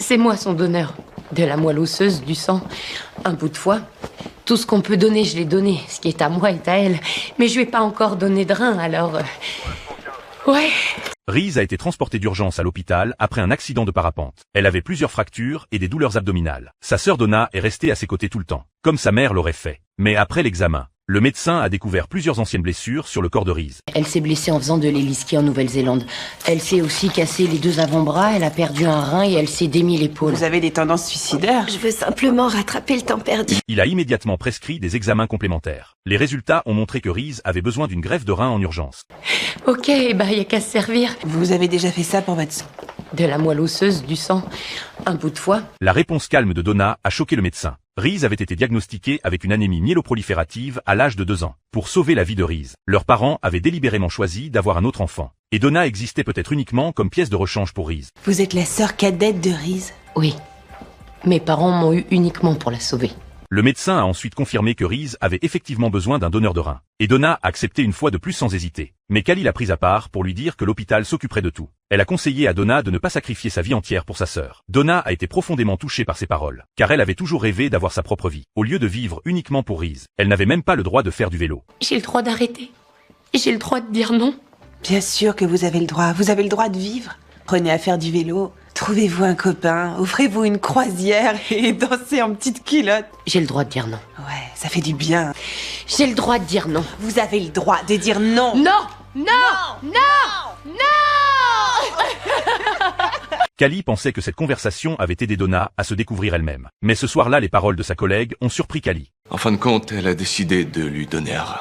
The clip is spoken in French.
C'est moi son donneur. De la moelle osseuse, du sang, un bout de foie. Tout ce qu'on peut donner, je l'ai donné. Ce qui est à moi est à elle. Mais je lui ai pas encore donné de rein, alors... Ouais. Reese a été transportée d'urgence à l'hôpital après un accident de parapente. Elle avait plusieurs fractures et des douleurs abdominales. Sa sœur Donna est restée à ses côtés tout le temps, comme sa mère l'aurait fait. Mais après l'examen, le médecin a découvert plusieurs anciennes blessures sur le corps de Reese. Elle s'est blessée en faisant de l'héliski en Nouvelle-Zélande. Elle s'est aussi cassé les 2 avant-bras, elle a perdu un rein et elle s'est démis l'épaule. Vous avez des tendances suicidaires? Je veux simplement rattraper le temps perdu. Il a immédiatement prescrit des examens complémentaires. Les résultats ont montré que Reese avait besoin d'une greffe de rein en urgence. Ok, y a qu'à se servir. Vous avez déjà fait ça pour votre sang? De la moelle osseuse, du sang, un bout de foie. La réponse calme de Donna a choqué le médecin. Reese avait été diagnostiquée avec une anémie myéloproliférative à l'âge de 2 ans. Pour sauver la vie de Reese, leurs parents avaient délibérément choisi d'avoir un autre enfant. Et Donna existait peut-être uniquement comme pièce de rechange pour Reese. Vous êtes la sœur cadette de Reese? Oui. Mes parents m'ont eu uniquement pour la sauver. Le médecin a ensuite confirmé que Reese avait effectivement besoin d'un donneur de rein. Et Donna a accepté une fois de plus sans hésiter. Mais Callie l'a prise à part pour lui dire que l'hôpital s'occuperait de tout. Elle a conseillé à Donna de ne pas sacrifier sa vie entière pour sa sœur. Donna a été profondément touchée par ces paroles, car elle avait toujours rêvé d'avoir sa propre vie, au lieu de vivre uniquement pour Reese. Elle n'avait même pas le droit de faire du vélo. J'ai le droit d'arrêter. J'ai le droit de dire non. Bien sûr que vous avez le droit. Vous avez le droit de vivre. Prenez à faire du vélo. Trouvez-vous un copain. Offrez-vous une croisière et dansez en petite culotte. J'ai le droit de dire non. Ouais, ça fait du bien. J'ai le droit de dire non. Vous avez le droit de dire non. Non! Non! Non! Non! Callie pensait que cette conversation avait aidé Donna à se découvrir elle-même. Mais ce soir-là, les paroles de sa collègue ont surpris Callie. En fin de compte, elle a décidé de lui donner un rein.